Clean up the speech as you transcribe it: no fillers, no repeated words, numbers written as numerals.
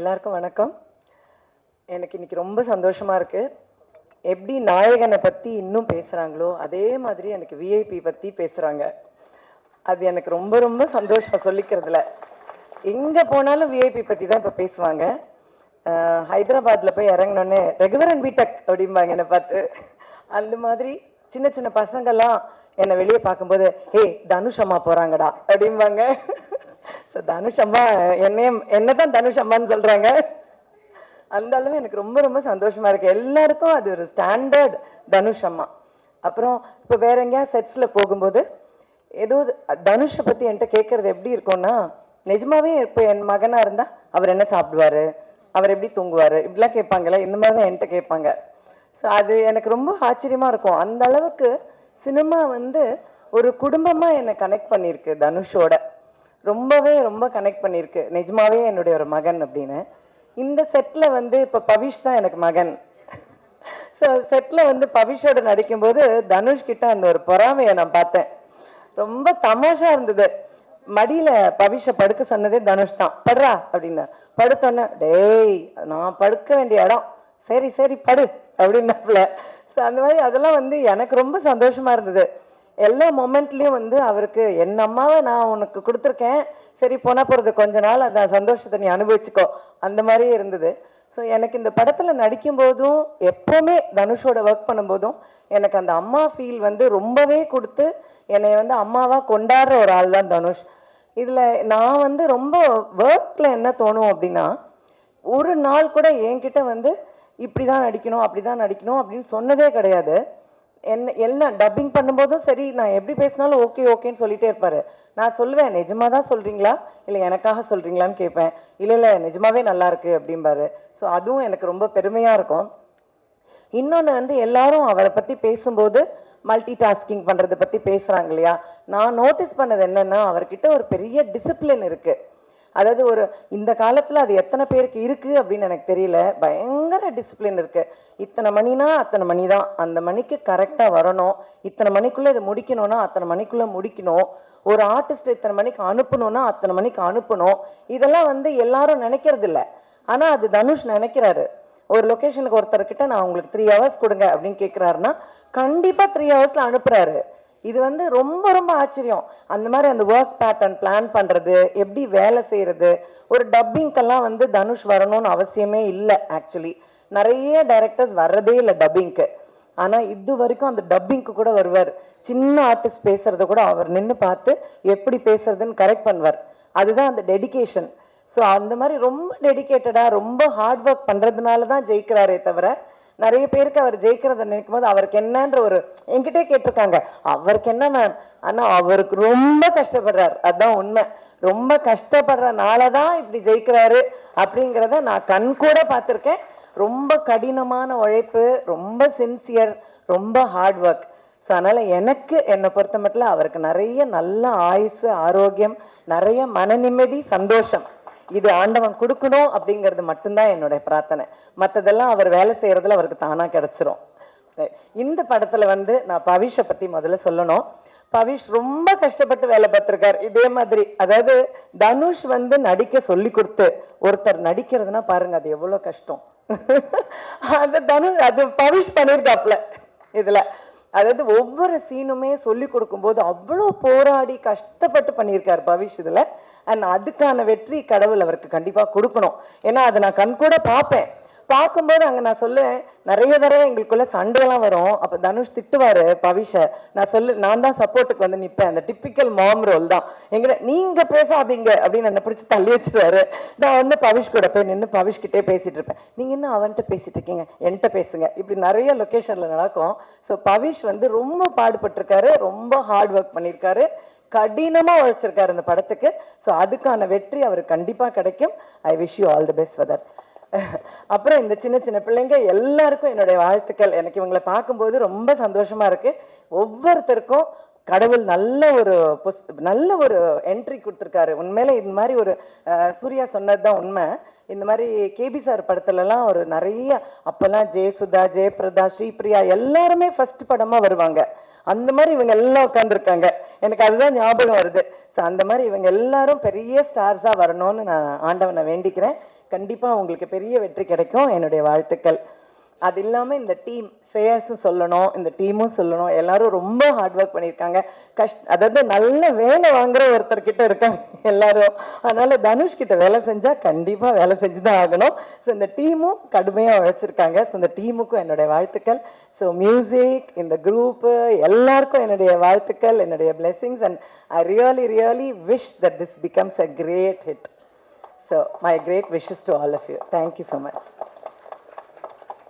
எல்லாருக்கும் வணக்கம். எனக்கு இன்னைக்கு ரொம்ப சந்தோஷமாக இருக்குது. எப்படி நாயகனை பற்றி இன்னும் பேசுகிறாங்களோ அதே மாதிரி எனக்கு விஐபி பற்றி பேசுகிறாங்க. அது எனக்கு ரொம்ப ரொம்ப சந்தோஷம் சொல்லிக்கிறதுல. எங்கே போனாலும் விஐபி பற்றி தான் இப்போ பேசுவாங்க. ஹைதராபாத்தில் போய் இறங்கினோன்னே ரெகுவரன் பிடெக் அப்படிம்பாங்க என்னை பார்த்து. அந்த மாதிரி சின்ன சின்ன பசங்கள்லாம் என்னை வெளியே பார்க்கும்போது தனுஷ் அம்மா போகிறாங்கடா அப்படிம்பாங்க. ஸோ தனுஷ் அம்மா என்ன தான் தனுஷ் அம்மான்னு சொல்கிறாங்க. அந்த அளவு எனக்கு ரொம்ப ரொம்ப சந்தோஷமாக இருக்குது. எல்லாருக்கும் அது ஒரு ஸ்டாண்டர்ட் தனுஷ் அம்மா. அப்புறம் இப்போ வேற எங்கேயா செட்ஸில் போகும்போது ஏதோ தனுஷை பற்றி என்கிட்ட கேட்குறது எப்படி இருக்கும்னா, நிஜமாவே இப்போ என் மகனாக இருந்தால் அவர் என்ன சாப்பிடுவார், அவர் எப்படி தூங்குவார், இப்படிலாம் கேட்பாங்களே, இந்த மாதிரி தான் என்கிட்ட கேட்பாங்க. ஸோ அது எனக்கு ரொம்ப ஆச்சரியமாக இருக்கும். அந்த அளவுக்கு சினிமா ஒரு குடும்பமாக என்னை கனெக்ட் பண்ணியிருக்கு. தனுஷோட ரொம்ப கனெக்ட் பண்ணியிருக்கு. நிஜமாவே என்னுடைய ஒரு மகன் அப்படின்னு. இந்த செட்டில் இப்போ பவிஷ் தான் எனக்கு மகன். ஸோ செட்டில் பவிஷோட நடிக்கும்போது தனுஷ்கிட்ட அந்த ஒரு பொறாமையை நான் பார்த்தேன். ரொம்ப தமாஷா இருந்தது. மடியில் பவிஷை படுக்க சொன்னதே தனுஷ் தான். படுறா அப்படின்னு படுத்தோன்னே, டேய் நான் படுக்க வேண்டிய இடம், சரி சரி படு அப்படின்னாப்புல. ஸோ அந்த மாதிரி அதெல்லாம் எனக்கு ரொம்ப சந்தோஷமாக இருந்தது. எல்லா மொமெண்ட்லேயும் அவருக்கு என் அம்மாவை நான் உனக்கு கொடுத்துருக்கேன், சரி போனால் போகிறது கொஞ்ச நாள் அந்த சந்தோஷத்தை நீ அனுபவிச்சுக்கோ, அந்த மாதிரியே இருந்தது. ஸோ எனக்கு இந்த படத்தில் நடிக்கும்போதும் எப்போவுமே தனுஷோட ஒர்க் பண்ணும்போதும் எனக்கு அந்த அம்மா ஃபீல் ரொம்பவே கொடுத்து என்னை அம்மாவாக கொண்டாடுற ஒரு ஆள் தான் தனுஷ். இதில் நான் ரொம்ப ஒர்க்கில் என்ன தோணும் அப்படின்னா, ஒரு நாள் கூட என்கிட்ட இப்படி தான் நடிக்கணும் அப்படி தான் நடிக்கணும் அப்படின்னு சொன்னதே கிடையாது. எல்லாம் டப்பிங் பண்ணும்போதும் சரி, நான் எப்படி பேசினாலும் ஓகே ஓகேன்னு சொல்லிகிட்டே இருப்பார். நான் சொல்லுவேன், நிஜமாக தான் சொல்கிறீங்களா இல்லை எனக்காக சொல்கிறீங்களான்னு கேட்பேன். இல்லை நிஜமாவே நல்லா இருக்கு அப்படிம்பாரு. ஸோ அதுவும் எனக்கு ரொம்ப பெருமையாக இருக்கும். இன்னொன்று எல்லாரும் அவரை பற்றி பேசும்போது மல்டி டாஸ்கிங் பண்ணுறதை பற்றி பேசுகிறாங்க இல்லையா. நான் நோட்டீஸ் பண்ணது என்னென்னா, அவர்கிட்ட ஒரு பெரிய டிசிப்ளின் இருக்குது. அதாவது இந்த காலத்தில் அது எத்தனை பேருக்கு இருக்குது அப்படின்னு எனக்கு தெரியல. பயங்கர டிசிப்ளின் இருக்குது. இத்தனை மணினா அத்தனை மணி தான், அந்த மணிக்கு கரெக்டாக வரணும், இத்தனை மணிக்குள்ளே இதை முடிக்கணும்னா அத்தனை மணிக்குள்ளே முடிக்கணும், ஒரு ஆர்டிஸ்ட் இத்தனை மணிக்கு அனுப்பணும்னா அத்தனை மணிக்கு அனுப்பணும். இதெல்லாம் எல்லாரும் நினைக்கிறது இல்லை. ஆனால் அது தனுஷ் நினைக்கிறாரு. ஒரு லொக்கேஷனுக்கு ஒருத்தர்கிட்ட நான் உங்களுக்கு 3 hours கொடுங்க அப்படின்னு கேட்குறாருன்னா கண்டிப்பாக 3 hours அனுப்புகிறாரு. இது ரொம்ப ரொம்ப ஆச்சரியம். அந்த மாதிரி அந்த ஒர்க் பேட்டர்ன் பிளான் பண்ணுறது, எப்படி வேலை செய்கிறது. ஒரு டப்பிங்க்கெல்லாம் தனுஷ் வரணும்னு அவசியமே இல்லை. ஆக்சுவலி நிறைய டைரக்டர்ஸ் வர்றதே இல்லை டப்பிங்க்கு. ஆனால் இது வரைக்கும் அந்த டப்பிங்க்கு கூட வருவார். சின்ன ஆர்டிஸ்ட் பேசுகிறத கூட அவர் நின்று பார்த்து எப்படி பேசுறதுன்னு கரெக்ட் பண்ணுவார். அதுதான் அந்த டெடிக்கேஷன். ஸோ அந்த மாதிரி ரொம்ப டெடிக்கேட்டடாக ரொம்ப ஹார்ட் ஒர்க் பண்ணுறதுனால தான் ஜெயிக்கிறாரே தவிர, நிறைய பேருக்கு அவர் ஜெயிக்கிறத நினைக்கும் போது அவருக்கு என்னன்ற என்கிட்டே கேட்டிருக்காங்க, அவருக்கு என்ன மேம், ஆனால் அவருக்கு ரொம்ப கஷ்டப்படுறார். அதுதான் உண்மை. ரொம்ப கஷ்டப்படுறனால தான் இப்படி ஜெயிக்கிறாரு அப்படிங்கிறத நான் கண் கூட பார்த்துருக்கேன். ரொம்ப கடினமான உழைப்பு, ரொம்ப சின்சியர், ரொம்ப ஹார்ட் ஒர்க். ஸோ அதனால் என்னை பொறுத்த மட்டும் அவருக்கு நிறைய நல்ல ஆயுசு, ஆரோக்கியம், நிறைய மன நிம்மதி, சந்தோஷம் இது ஆண்டவன் கொடுக்கணும் அப்படிங்கிறது மட்டும்தான் என்னுடைய பிரார்த்தனை. மற்றதெல்லாம் அவர் வேலை செய்கிறதுல அவருக்கு தானாக கிடச்சிரும். இந்த படத்தில் நான் பவிஷை பற்றி முதல்ல சொல்லணும். பவிஷ் ரொம்ப கஷ்டப்பட்டு வேலை பார்த்துருக்கார். இதே மாதிரி அதாவது தனுஷ் நடிக்க சொல்லி கொடுத்து ஒருத்தர் நடிக்கிறதுனா பாருங்க, அது எவ்வளோ கஷ்டம். அது பவிஷ் பண்ணியிருக்காப்புல இதில். அதாவது ஒவ்வொரு சீனுமே சொல்லி கொடுக்கும்போது அவ்வளோ போராடி கஷ்டப்பட்டு பண்ணியிருக்கார் பவிஷ் இதில். அண்ட் அதுக்கான வெற்றி கடவுள் அவருக்கு கண்டிப்பாக கொடுக்கணும். ஏன்னா அதை நான் கண்கூட பார்ப்பேன். பார்க்கும்போது அங்கே நான் சொல்லுவேன், நிறைய தடவை எங்களுக்குள்ள சண்டையெல்லாம் வரும். அப்போ தனுஷ் திட்டுவார் பவிஷை. நான் தான் சப்போர்ட்டுக்கு நிற்பேன். அந்த டிப்பிக்கல் மாம் ரோல் தான் எங்கிட்ட, நீங்கள் பேசாதீங்க அப்படின்னு என்னை பிடிச்சி தள்ளி வச்சுருவாரு. நான் பவிஷ் கூட போய் நின்று பவிஷ்கிட்டே பேசிகிட்டு இருப்பேன். நீங்கள் இன்னும் அவன்கிட்ட பேசிகிட்டு இருக்கீங்க, என்கிட்ட பேசுங்க, இப்படி நிறைய லொக்கேஷனில் நடக்கும். ஸோ பவிஷ் ரொம்ப பாடுபட்டிருக்காரு, ரொம்ப ஹார்ட் ஒர்க் பண்ணியிருக்காரு, கடினமாக உழைச்சிருக்காரு இந்த படத்துக்கு. ஸோ அதுக்கான வெற்றி அவருக்கு கண்டிப்பாக கிடைக்கும். I wish you all the best for that. அப்புறம் இந்த சின்ன சின்ன பிள்ளைங்க எல்லாருக்கும் என்னுடைய வாழ்த்துக்கள். எனக்கு இவங்களை பார்க்கும்போது ரொம்ப சந்தோஷமாக இருக்குது. ஒவ்வொருத்தருக்கும் கடவுள் நல்ல ஒரு என்ட்ரி கொடுத்துருக்காரு. உண்மையில இந்த மாதிரி சூர்யா சொன்னது தான் உண்மை. இந்த மாதிரி கேபி சார் படத்துலலாம் நிறைய அப்போல்லாம் ஜெயசுதா, ஜெயபிரதா, ஸ்ரீபிரியா எல்லாருமே ஃபர்ஸ்ட் படமாக வருவாங்க. அந்த மாதிரி இவங்க எல்லாம் உட்காந்துருக்காங்க. எனக்கு அதுதான் ஞாபகம் வருது. ஸோ அந்த மாதிரி இவங்க எல்லாரும் பெரிய ஸ்டார்ஸாக வரணும்னு நான் ஆண்டவனை வேண்டிக்கிறேன். கண்டிப்பாக உங்களுக்கு பெரிய வெற்றி கிடைக்கும். என்னுடைய வாழ்த்துக்கள். அது இல்லாமல் இந்த டீம் ஸ்ரேயாஸும் சொல்லணும், இந்த டீமும் சொல்லணும், எல்லாரும் ரொம்ப ஹார்ட் ஒர்க் பண்ணியிருக்காங்க. அதாவது நல்ல வேலை வாங்குற ஒருத்தர்கிட்ட இருக்காங்க எல்லாரும். அதனால் தனுஷ்கிட்ட வேலை செஞ்சால் கண்டிப்பாக வேலை செஞ்சு தான் ஆகணும். ஸோ இந்த டீமும் கடுமையாக உழைச்சிருக்காங்க. ஸோ இந்த டீமுக்கும் என்னுடைய வாழ்த்துக்கள். ஸோ மியூசிக், இந்த குரூப்பு எல்லாருக்கும் என்னுடைய வாழ்த்துக்கள், என்னுடைய blessings. And I really wish that this becomes a great hit. So my great wishes to all of you. Thank you so much.